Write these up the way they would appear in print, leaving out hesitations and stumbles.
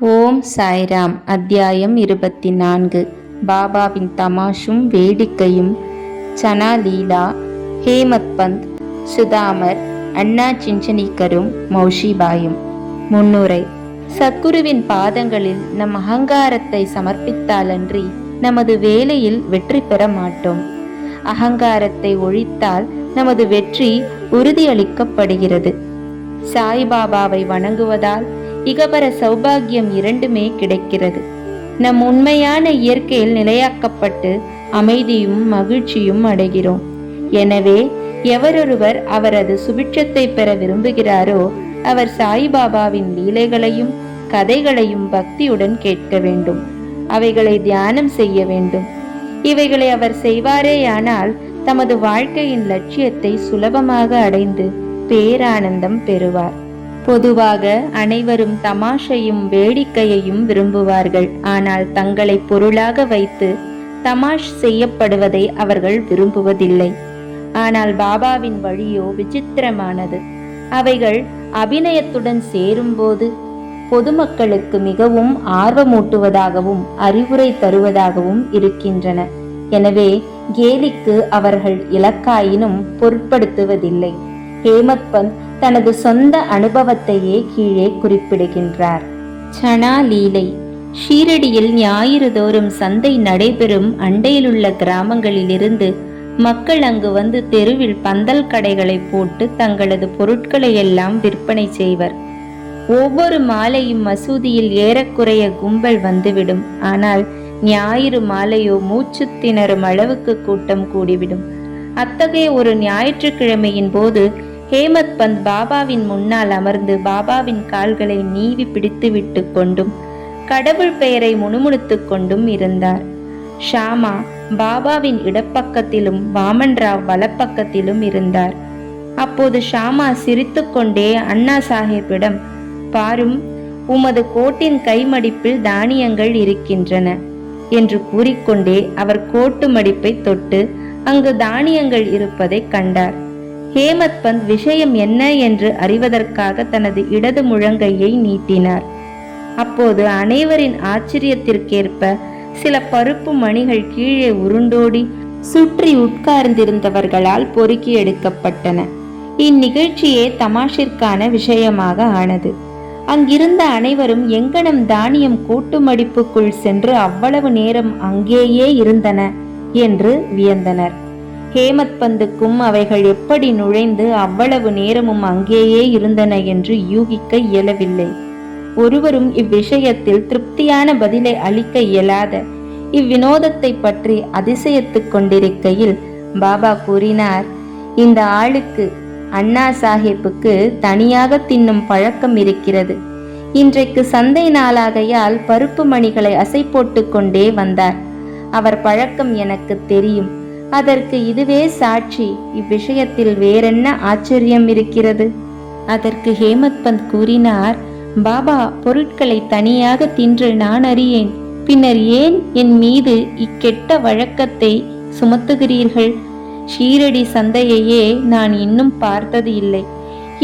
ஓம் சாய்ராம். அத்தியாயம் 24. பாபாவின் தமாஷும் வேடிக்கையும். சனா லீலா. ஹேமத் பந்த், சுதாமர், அண்ணா சிஞ்சனிக்கரும், மௌஷிபாயும். முன்னுரை. சத்குருவின் பாதங்களில் நம் அகங்காரத்தை சமர்ப்பித்தாலன்றி நமது வேலையில் வெற்றி பெற மாட்டோம். அகங்காரத்தை ஒழித்தால் நமது வெற்றி உறுதியளிக்கப்படுகிறது. சாய்பாபாவை வணங்குவதால் இகபர சௌபாகியம் இரண்டுமே கிடைக்கிறது. நம் உண்மையான இயற்கையில் நிலையாக்கப்பட்டு அமைதியும் மகிழ்ச்சியும் அடைகிறோம். எனவே எவரொருவர் அவரது சுபிட்சத்தை பெற விரும்புகிறாரோ அவர் சாய்பாபாவின் லீலைகளையும் கதைகளையும் பக்தியுடன் கேட்க வேண்டும். அவைகளை தியானம் செய்ய வேண்டும். இவைகளை அவர் செய்வாரேயானால் தமது வாழ்க்கையின் லட்சியத்தை சுலபமாக அடைந்து பேரானந்தம் பெறுவார். பொதுவாக அனைவரும் தமாஷையும் வேடிக்கையையும் விரும்புவார்கள். ஆனால் தங்களை பொருளாக வைத்து தமாஷ் செய்யப்படுவதை அவர்கள் விரும்புவதில்லை. ஆனால் பாபாவின் வழியோ விசித்திரமானது. அவைகள் அபிநயத்துடன் சேரும்போது பொதுமக்களுக்கு மிகவும் ஆர்வமூட்டுவதாகவும் அறிவுரை தருவதாகவும் இருக்கின்றன. எனவே கேலிக்கு அவர்கள் இலக்காயினும் பொருட்படுத்துவதில்லை. ஹேமத் பந்த் தனது சொந்த அனுபவத்தையே கீழே குறிப்பிடுகின்றார். சனா லீலை. ஷீரடியில் ஞாயிறு தோறும் சந்தை நடைபெறும் அண்டையிலுள்ள கிராமங்களிலிருந்து மக்கள் அங்கு வந்து தெருவில் பந்தல் கடைகளை போட்டு தங்களது பொருட்களை எல்லாம் விற்பனை செய்வர். ஒவ்வொரு மாலையும் மசூதியில் ஏறக்குறைய கும்பல் வந்துவிடும். ஆனால் ஞாயிறு மாலையோ மூச்சு திணறும் அளவுக்கு கூட்டம் கூடிவிடும். அத்தகைய ஒரு ஞாயிற்றுக்கிழமையின் போது ஹேமத் பந்த் பாபாவின் முன்னால் அமர்ந்து பாபாவின் கால்களை நீவி பிடித்து விட்டு கொண்டும் கடவுள் பெயரை முணுமுணுத்து கொண்டும் இருந்தார். ஷாமா பாபாவின் இடப்பக்கத்திலும் வாமன்ராவ் வலப்பக்கத்திலும் இருந்தார். அப்போது ஷாமா சிரித்து கொண்டே அண்ணா சாஹேப்பிடம், பாரும், உமது கோட்டின் கைமடிப்பில் தானியங்கள் இருக்கின்றன என்று கூறிக்கொண்டே அவர் கோட்டு மடிப்பை தொட்டு அங்கு தானியங்கள் இருப்பதை கண்டார். ஹேமத் பந்த் விஷயம் என்ன என்று அறிவதற்காக தனது இடது முழங்கையை நீட்டினார். அப்போது அனைவரின் ஆச்சரியத்திற்கேற்ப சில பருப்பு மணிகள் கீழே உருண்டோடி சுற்றி உட்கார்ந்திருந்தவர்களால் பொறுக்கி எடுக்கப்பட்டன. இந்நிகழ்ச்சியே தமாஷிற்கான விஷயமாக ஆனது. அங்கிருந்த அனைவரும் எங்கனம் தானியம் கூட்டு மடிப்புக்குள் சென்று அவ்வளவு நேரம் அங்கேயே இருந்தன என்று வியந்தனர். ஹேமத் பந்துக்கும் அவைகள் எப்படி நுழைந்து அவ்வளவு நேரமும் அங்கேயே இருந்தன என்று யூகிக்க இயலவில்லை. ஒருவரும் இவ்விஷயத்தில் திருப்தியான பதிலை அளிக்க இயலாத இவ்வினோதத்தை பற்றி அதிசயித்துக் கொண்டிருக்கையில் பாபா கூறினார், இந்த ஆளுக்கு, அண்ணா சாஹேப்புக்கு தனியாக தின்னும் பழக்கம் இருக்கிறது. இன்றைக்கு சந்தை நாளாகையால் பருப்பு மணிகளை அசை போட்டு கொண்டே வந்தார். அவர் பழக்கம் எனக்கு தெரியும். அதற்கு இதுவே சாட்சி. இவ்விஷயத்தில் வேறென்ன ஆச்சரியம் இருக்கிறது? அதற்கு ஹேமத் பந்த் கூறினார், பாபா பொருட்களை தனியாக தின்று நான் அறியேன். பின்னர் ஏன் என் மீது இக்கெட்ட வழக்கத்தை சுமத்துகிறீர்கள்? ஷீரடி சந்தையையே நான் இன்னும் பார்த்தது இல்லை.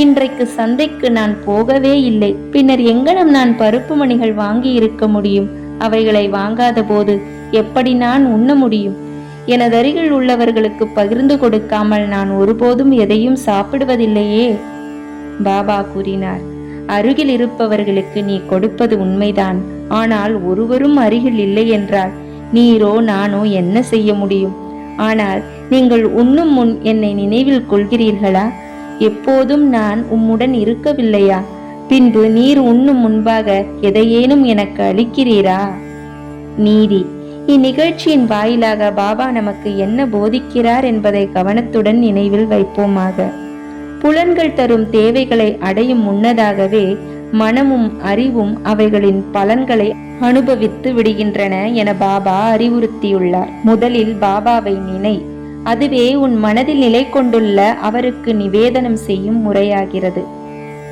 இன்றைக்கு சந்தைக்கு நான் போகவே இல்லை. பின்னர் எங்கனம் நான் பருப்பு மணிகள் வாங்கி இருக்க முடியும்? அவைகளை வாங்காத போது எப்படி நான் உண்ண முடியும்? எனதருகில் உள்ளவர்களுக்கு பகிர்ந்து கொடுக்காமல் நான் ஒருபோதும் எதையும் சாப்பிடுவதில்லையே. பாபா கூறினார், அருகில் இருப்பவர்களுக்கு நீ கொடுப்பது உண்மைதான். ஆனால் ஒருவரும் அருகில் இல்லை என்றால் நீரோ நானோ என்ன செய்ய முடியும்? ஆனால் நீங்கள் உண்ணும் முன் என்னை நினைவில் கொள்கிறீர்களா? எப்போதும் நான் உம்முடன் இருக்கவில்லையா? பின்பு நீர் உண்ணும் முன்பாக எதையேனும் எனக்கு அளிக்கிறீரா? நீதி. இந்நிகழ்ச்சியின் வாயிலாக பாபா நமக்கு என்ன போதிக்கிறார் என்பதை கவனத்துடன் நினைவில் வைப்போமாக. புலன்கள் தரும் தேவைகளை அடையும் முன்னதாகவே மனமும் அறிவும் அவைகளின் பலன்களை அனுபவித்து விடுகின்றன என பாபா அறிவுறுத்தியுள்ளார். முதலில் பாபாவை நினை. அதுவே உன் மனதில் நிலை கொண்டுள்ள அவருக்கு நிவேதனம் செய்யும் முறையாகிறது.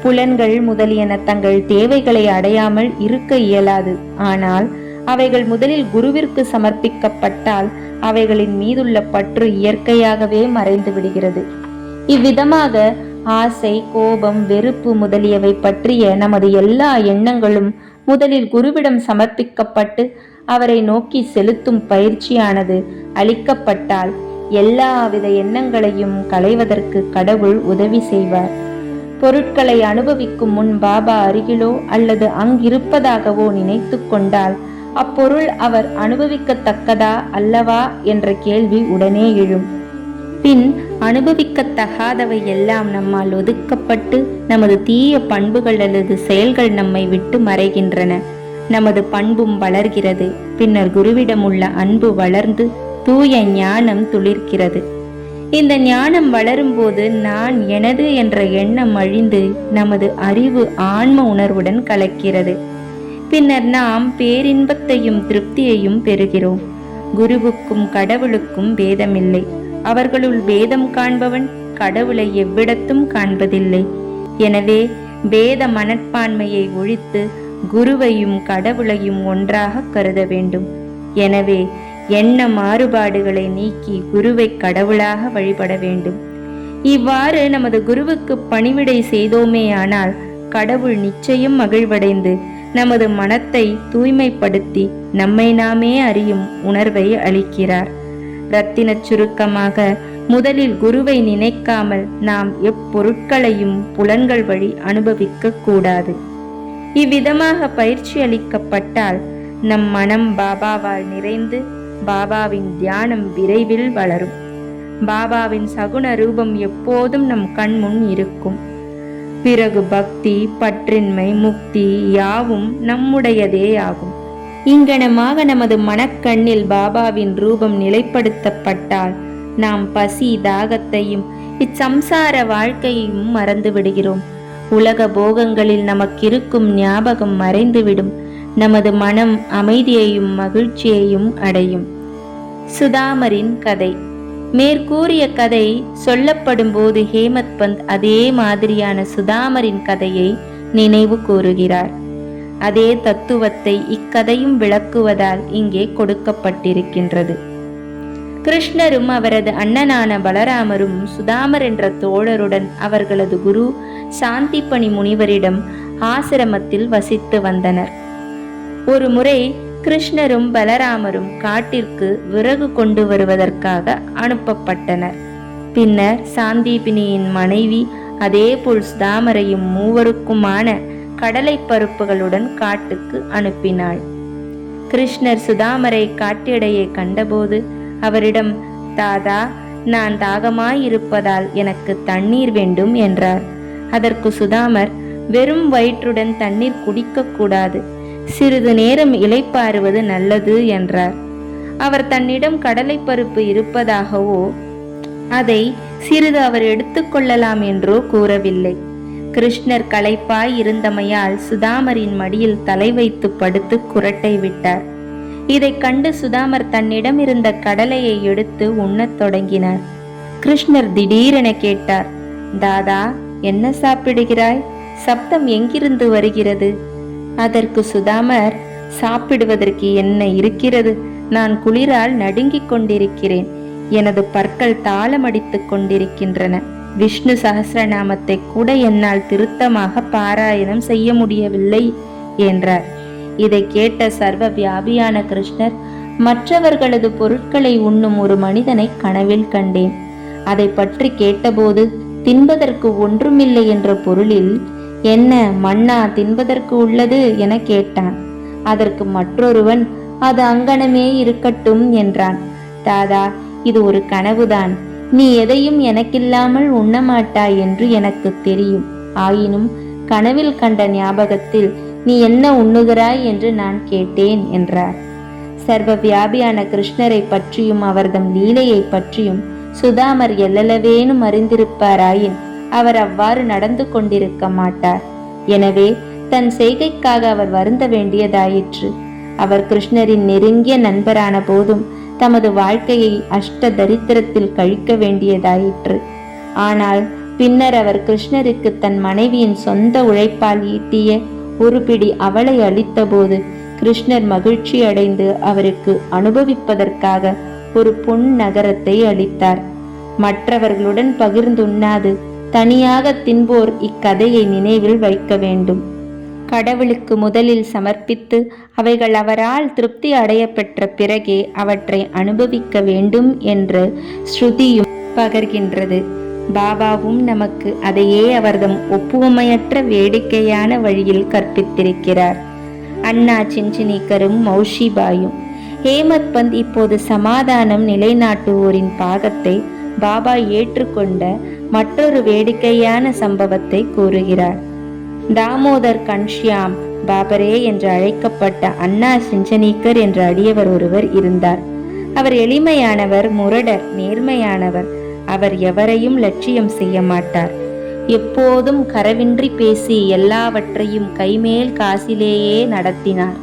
புலன்கள் முதலியன தங்கள் தேவைகளை அடையாமல் இருக்க இயலாது. ஆனால் அவைகள் முதலில் குருவிற்கு சமர்ப்பிக்கப்பட்டால் அவைகளின் மீதுள்ள பற்று இயற்கையாகவே மறைந்து விடுகிறது. இவ்விதமாக ஆசை, கோபம், வெறுப்பு முதலியவை பற்றிய நமது எல்லா எண்ணங்களும் முதலில் குருவிடம் சமர்ப்பிக்கப்பட்டு அவரை நோக்கி செலுத்தும் பயிற்சியானது அளிக்கப்பட்டால் எல்லாவித எண்ணங்களையும் களைவதற்கு கடவுள் உதவி செய்வார். பொருட்களை அனுபவிக்கும் முன் பாபா அருகிலோ அல்லது அங்கிருப்பதாகவோ நினைத்து கொண்டால் அப்பொருள் அவர் அனுபவிக்கத்தக்கதா அல்லவா என்ற கேள்வி உடனே எழும். பின் அனுபவிக்கத்தகாதவை எல்லாம் நம்மால் ஒதுக்கப்பட்டு நமது தீய பண்புகள் அல்லது செயல்கள் நம்மை விட்டு மறைகின்றன. நமது பண்பும் வளர்கிறது. பின்னர் குருவிடம் உள்ள அன்பு வளர்ந்து தூய ஞானம் துளிர்க்கிறது. இந்த ஞானம் வளரும்போது நான் எனது என்ற எண்ணம் அழிந்து நமது அறிவு ஆன்ம உணர்வுடன் கலக்கிறது. பின்னர் நாம் பேரின்பத்தையும் திருப்தியையும் பெறுகிறோம். குருவுக்கும் கடவுளுக்கும் பேதமில்லை. அவர்களுள் பேதம் காண்பவன் கடவுளை எவ்விடத்தும் காண்பதில்லை. எனவே பேத மனப்பான்மையை ஒழித்து குருவையும் கடவுளையும் ஒன்றாக கருத வேண்டும். எனவே எண்ண மாறுபாடுகளை நீக்கி குருவை கடவுளாக வழிபட வேண்டும். இவ்வாறு நமது குருவுக்கு பணிவிடை செய்தோமேயானால் கடவுள் நிச்சயம் மகிழ்வடைந்து நமது மனத்தை தூய்மைப்படுத்தி நம்மை நாமே அறியும் உணர்வை அளிக்கிறார். இரத்தின சுருக்கமாக, முதலில் குருவை நினைக்காமல் நாம் எப்பொருட்களையும் புலன்கள் வழி அனுபவிக்க கூடாது. இவ்விதமாக பயிற்சி அளிக்கப்பட்டால் நம் மனம் பாபாவால் நிறைந்து பாபாவின் தியானம் விரைவில் வளரும். பாபாவின் சகுன ரூபம் எப்போதும் நம் கண்முன் இருக்கும். பிறகு பக்தி, பற்றின்மை, முக்தி யாவும் நம்முடையதே ஆகும். இங்கனமாக நமது மனக்கண்ணில் பாபாவின் ரூபம் நிலைப்படுத்தப்பட்டால் நாம் பசி, தாகத்தையும் இச்சம்சார வாழ்க்கையையும் மறந்து விடுகிறோம். உலக போகங்களில் நமக்கிருக்கும் ஞாபகம் மறைந்துவிடும். நமது மனம் அமைதியையும் மகிழ்ச்சியையும் அடையும். சுதாமரின் கதை. மேற்கூறிய கதை சொல்லப்படும் போது ஹேமத் பந்த் அதே மாதிரியான சுதாமரின் கதையை நினைவு கூறுகிறார். அதே தத்துவத்தை இக்கதையும் விளக்குவதால் இங்கே கொடுக்கப்பட்டிருக்கின்றது. கிருஷ்ணரும் அவரது அண்ணனான பலராமரும் சுதாமர் என்ற தோழருடன் அவர்களது குரு சாந்திப்பனி முனிவரிடம் ஆசிரமத்தில் வசித்து வந்தனர். ஒரு முறை கிருஷ்ணரும் பலராமரும் காட்டிற்கு விறகு கொண்டு வருவதற்காக அனுப்பப்பட்டனர். பின்னர் சாந்தீபினியின் மனைவி அதேபோல் சுதாமரையும் மூவருக்குமான கடலை பருப்புகளுடன் காட்டுக்கு அனுப்பினாள். கிருஷ்ணர் சுதாமரை காட்டிடையே கண்டபோது அவரிடம், தாதா, நான் தாகமாயிருப்பதால் எனக்கு தண்ணீர் வேண்டும் என்றார். அதற்கு சுதாமர், வெறும் வயிற்றுடன் தண்ணீர் குடிக்கக்கூடாது, சிறிது நேரம் இளைப்பாறுவது நல்லது என்றார். அவர் தன்னிடம் கடலை பருப்பு இருப்பதாகவோ அதை சிறிது அவர் எடுத்துக்கொள்ளலாம் என்றோ கூறவில்லை. கிருஷ்ணர் களைப்பாய் இருந்தமையால் சுதாமரின் மடியில் தலை வைத்து படுத்து குரட்டை விட்டார். இதை கண்டு சுதாமர் தன்னிடம் இருந்த கடலையை எடுத்து உண்ணத் தொடங்கினார். கிருஷ்ணர் திடீரென கேட்டார், தாதா, என்ன சாப்பிடுகிறாய்? சப்தம் எங்கிருந்து வருகிறது? அதற்கு சுதாமர், சாப்பிடுவதற்கு என்ன இருக்கிறது? நான் குளிரால் நடுங்கிக் கொண்டிருக்கிறேன். எனது பற்கள் தாளமடித்துக் கொண்டிருக்கின்றன. விஷ்ணு சஹஸ்ரநாமத்தை கூட என்னால் திருத்தமாக பாராயணம் செய்ய முடியவில்லை என்றார். இதை கேட்ட சர்வ வியாபியான கிருஷ்ணர், மற்றவர்களது பொருட்களை உண்ணும் ஒரு மனிதனை கனவில் கண்டேன். அதை பற்றி கேட்டபோது தின்பதற்கு ஒன்றுமில்லை என்ற பொருளில், என்ன மண்ணா தின்பதற்கு உள்ளது என கேட்டான். அதற்கு மற்றொருவன், அது அங்கனமே இருக்கட்டும் என்றான். தாதா, இது ஒரு கனவுதான். நீ எதையும் எனக்கில்லாமல் உண்ணமாட்டாய் என்று எனக்கு தெரியும். ஆயினும் கனவில் கண்ட ஞாபகத்தில் நீ என்ன உண்ணுகிறாய் என்று நான் கேட்டேன் என்றார். சர்வ வியாபியான கிருஷ்ணரை பற்றியும் அவர்தம் லீலையை பற்றியும் சுதாமர் எல்லளவேனும் அறிந்திருப்பாராயின் அவர் அவ்வாறு நடந்து கொண்டிருக்க மாட்டார். எனவே தன் செய்கைக்காக அவர் வருந்த வேண்டியதாயிற்று. அவர் கிருஷ்ணரின் நெருங்கிய நண்பரான போதும் தமது வாழ்க்கையை அஷ்ட தரித்திரத்தில் கழிக்க வேண்டியதாயிற்று. ஆனால் பின்னர் அவர் கிருஷ்ணருக்கு தன் மனைவியின் சொந்த உழைப்பால் ஈட்டிய ஒரு பிடி அவளை அளித்த போது கிருஷ்ணர் மகிழ்ச்சி அடைந்து அவருக்கு அனுபவிப்பதற்காக ஒரு பொன் நகரத்தை அளித்தார். மற்றவர்களுடன் பகிர்ந்துண்ணாது தனியாக தின்போர் இக்கதையை நினைவில் வைக்க வேண்டும். கடவுளுக்கு முதலில் சமர்ப்பித்து அவைகள் அவரால் திருப்தி அடைய பெற்ற பிறகே அவற்றை அனுபவிக்க வேண்டும் என்று ஸ்ருதியும் பகர்கின்றது. பாபாவும் நமக்கு அதையே அவர்தம் ஒப்புவமையற்ற வேடிக்கையான வழியில் கற்பித்திருக்கிறார். அண்ணா சின்சினிக்கரும் மௌஷிபாயும். ஹேமத் பந்த் இப்போது சமாதானம் நிலைநாட்டுவோரின் பாகத்தை பாபா ஏற்றுக்கொண்ட மற்றொரு வேடிக்கையான சம்பவத்தை கூறுகிறார். தாமோதர் கன்ஷ்யாம் பாபரே என்று அழைக்கப்பட்ட அண்ணா சிஞ்சனீக்கர் என்ற அடியவர் ஒருவர் இருந்தார். அவர் எளிமையானவர், முரடர், நேர்மையானவர். அவர் எவரையும் லட்சியம் செய்ய மாட்டார். எப்போதும் கரவின்றி பேசி எல்லாவற்றையும் கைமேல் காசிலேயே நடத்தினார்.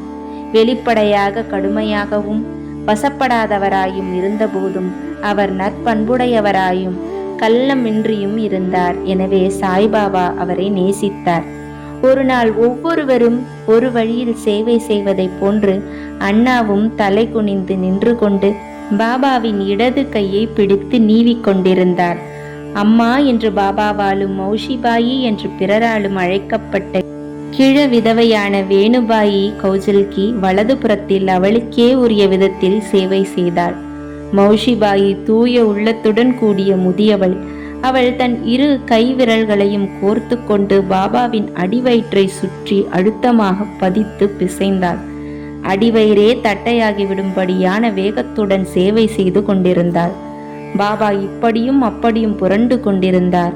வெளிப்படையாக கடுமையாகவும் வசப்படாதவராயும் இருந்தபோதும் அவர் நற்பண்புடையவராயும் கள்ளமின்றியும் இருந்தார். எனவே சாய்பாபா அவரை நேசித்தார். ஒரு நாள் ஒவ்வொருவரும் ஒரு வழியில் சேவை செய்வதைப் போன்று அண்ணாவும் தலை குனிந்து நின்று கொண்டு பாபாவின் இடது கையை பிடித்து நீவிக் கொண்டிருந்தார். அம்மா என்று பாபாவாலும் மௌஷிபாயி என்று பிறராலும் அழைக்கப்பட்ட கிழ விதவையான வேணுபாயி கௌஜல்கி வலதுபுறத்தில் அவளுக்கே உரிய விதத்தில் சேவை செய்தாள். மௌஷிபாயி தூய உள்ளத்துடன் கூடிய முதியவள். அவள் தன் இரு கை விரல்களையும் கோர்த்து கொண்டு பாபாவின் அடிவயிற்றை சுற்றி அழுத்தமாக பதித்து பிசைந்தாள். அடிவயிறே தட்டையாகிவிடும்படியான வேகத்துடன் சேவை செய்து கொண்டிருந்தாள். பாபா இப்படியும் அப்படியும் புரண்டு கொண்டிருந்தார்.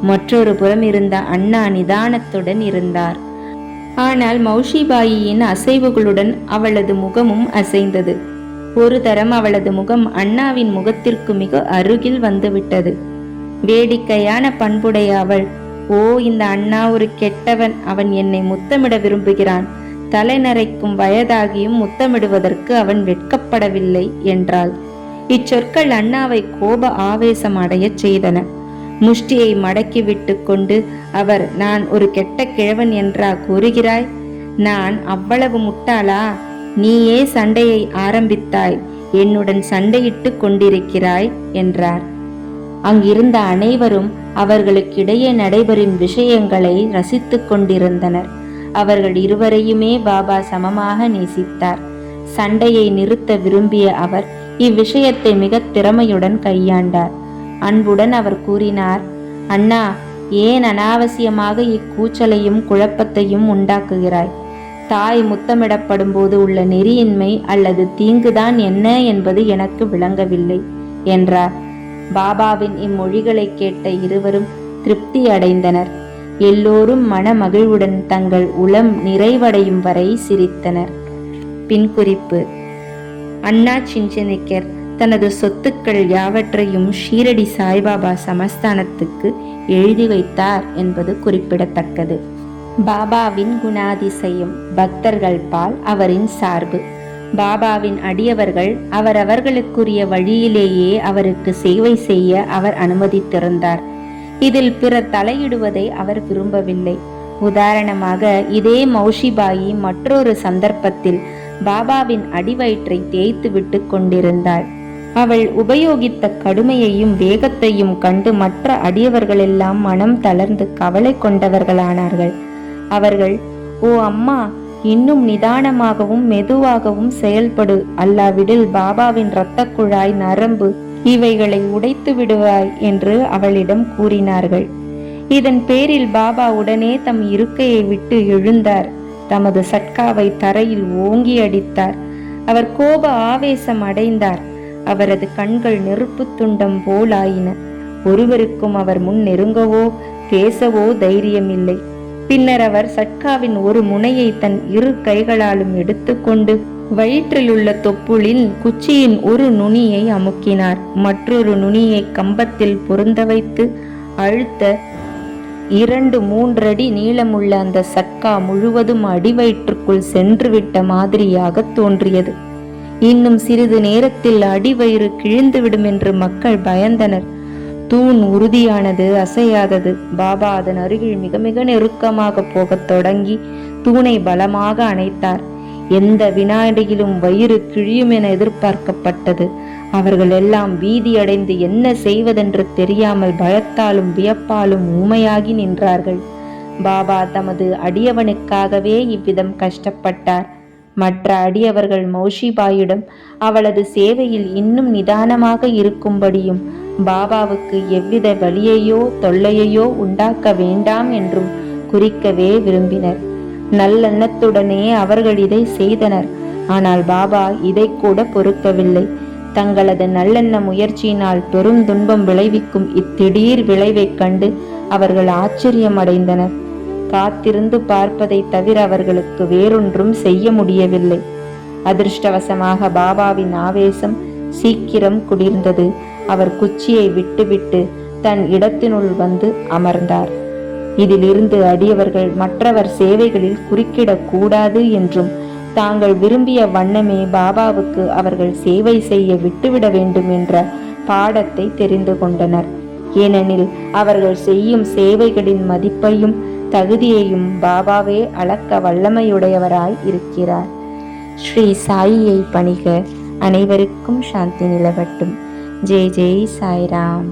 மற்றொரு புறம் இருந்த அண்ணா நிதானத்துடன் இருந்தார். ஆனால் மௌஷிபாயின் அசைவுகளுடன் அவளது முகமும் அசைந்தது. ஒரு தரம் அவளது முகம் அண்ணாவின் முகத்திற்கு மிக அருகில் வந்துவிட்டது. வேடிக்கையான பண்புடைய அவள், ஓ, இந்த அண்ணா ஒரு கெட்டவன், அவன் என்னை முத்தமிட விரும்புகிறான், தலைநரைக்கும் வயதாகியும் முத்தமிடுவதற்கு அவன் வெட்கப்படவில்லை என்றாள். இச்சொற்கள் அண்ணாவை கோப ஆவேசம் அடையச் செய்தன. முஷ்டியை மடக்கி விட்டு கொண்டு அவர், நான் ஒரு கெட்ட கிழவன் என்றா கூறுகிறாய்? நான் அவ்வளவு முட்டாளா? நீயே சண்டையை ஆரம்பித்தாய், என்னுடன் சண்டையிட்டு கொண்டிருக்கிறாய் என்றார். அங்கிருந்த அனைவரும் அவர்களுக்கிடையே நடைபெறும் விஷயங்களை ரசித்து கொண்டிருந்தனர். அவர்கள் இருவரையுமே பாபா சமமாக நேசித்தார். சண்டையை நிறுத்த விரும்பிய அவர் இவ்விஷயத்தை மிக திறமையுடன் கையாண்டார். அன்புடன் அவர் கூறினார், அண்ணா, ஏன் அனாவசியமாக இக்கூச்சலையும் குழப்பத்தையும் உண்டாக்குகிறாய்? தாய் முத்தமிடப்படும் போது உள்ள நெறியின்மை அல்லது தீங்குதான் என்ன என்பது எனக்கு விளங்கவில்லை என்றார். பாபாவின் இம்மொழிகளை கேட்ட இருவரும் திருப்தி அடைந்தனர். எல்லோரும் மன மகிழ்வுடன் தங்கள் உளம் நிறைவடையும் வரை சிரித்தனர். பின்குறிப்பு: அண்ணா சின்சினிக்கர் தனது சொத்துக்கள் யாவற்றையும் ஷீரடி சாய்பாபா சமஸ்தானத்துக்கு எழுதி வைத்தார் என்பது குறிப்பிடத்தக்கது. பாபாவின் குணாதிசயம், பக்தர்கள் பால் அவரின் சார்பு. பாபாவின் அடியவர்கள் அவரவர்களுக்குரிய வழியிலேயே அவருக்கு சேவை செய்ய அவர் அனுமதித்திருந்தார். இதில் பிறர் தலையிடுவதை அவர் விரும்பவில்லை. உதாரணமாக, இதே மௌஷிபாயி மற்றொரு சந்தர்ப்பத்தில் பாபாவின் அடிவயிற்றை தேய்த்து விட்டு கொண்டிருந்தாள். அவள் உபயோகித்த கடுமையையும் வேகத்தையும் கண்டு மற்ற அடியவர்களெல்லாம் மனம் தளர்ந்து கவலை கொண்டவர்களானார்கள். அவர்கள், ஓ அம்மா, இன்னும் நிதானமாகவும் மெதுவாகவும் செயல்படு, அல்லாவிடில் பாபாவின் இரத்த குழாய், நரம்பு இவைகளை உடைத்து விடுவாய் என்று அவளிடம் கூறினார்கள். இதன் பேரில் பாபா உடனே தம் இருக்கையை விட்டு எழுந்தார். தமது சட்காவை தரையில் ஓங்கி அடித்தார். அவர் கோப ஆவேசம் அடைந்தார். அவரது கண்கள் நெருப்பு துண்டம் போலாயின. ஒருவருக்கும் அவர் முன் நெருங்கவோ பேசவோ தைரியமில்லை. பின்னர் அவர் சட்காவின் ஒரு முனையை தன் இரு கைகளாலும் எடுத்துக்கொண்டு வயிற்றில் உள்ள தொப்புளில் குச்சியின் ஒரு நுனியை அமுக்கினார். மற்றொரு நுனியை கம்பத்தில் பொருந்த வைத்து அழுத்த 2-3 அடி நீளமுள்ள அந்த சட்கா முழுவதும் அடிவயிற்றுக்குள் சென்றுவிட்ட மாதிரியாக தோன்றியது. இன்னும் சிறிது நேரத்தில் அடிவயிறு கிழிந்துவிடும் என்று மக்கள் பயந்தனர். தூண் உறுதியானது, அசையாதது. பாபா அதன் அருகில் மிக மிக நெருக்கமாக போகத் தொடங்கி தூணை பலமாக அணைத்தார். எந்த வினாடியிலும் வயிறு கிழியும் என எதிர்பார்க்கப்பட்டது. அவர்கள் எல்லாம் பீதியடைந்து என்ன செய்வதென்று தெரியாமல் பயத்தாலும் வியப்பாலும் ஊமையாகி நின்றார்கள். பாபா தமது அடியவனுக்காகவே இவ்விதம் கஷ்டப்பட்டார். மற்ற அடியவர்கள் மௌஷிபாயிடம் அவளது சேவையில் இன்னும் நிதானமாக இருக்கும்படியும் பாபாவுக்கு எவ்வித வலியையோ தொல்லையையோ உண்டாக்க வேண்டாம் என்றும் குறிக்கவே விரும்பினர். நல்லெண்ணத்துடனே அவர்கள் இதை செய்தனர். ஆனால் பாபா இதை கூட பொறுக்கவில்லை. தங்களது நல்லெண்ண முயற்சியினால் பெரும் துன்பம் விளைவிக்கும் இத்திடீர் விளைவைக் கண்டு அவர்கள் ஆச்சரியமடைந்தனர். காத்திருந்து பார்ப்பதை தவிர அவர்களுக்கு வேறொன்றும் செய்ய முடியவில்லை. அதிர்ஷ்டவசமாக பாபாவின் ஆவேசம் சீக்கிரம் குளிர்ந்தது. அவர் குச்சியை விட்டுவிட்டு தன் இடத்தினுள் வந்து அமர்ந்தார். இதிலிருந்து அடியவர்கள் மற்றவர் சேவைகளில் குறுக்கிடக்கூடாது என்றும் தாங்கள் விரும்பிய வண்ணமே பாபாவுக்கு அவர்கள் சேவை செய்ய விட்டுவிட வேண்டும் என்ற பாடத்தை தெரிந்து கொண்டனர். ஏனெனில் அவர்கள் செய்யும் சேவைகளின் மதிப்பையும் தகுதியையும் பாபாவே அளக்க வல்லமையுடையவராய் இருக்கிறார். ஸ்ரீ சாயியை பணிக. அனைவருக்கும் சாந்தி நிலவட்டும். ஜெய் ஜெய் சாய்ராம்.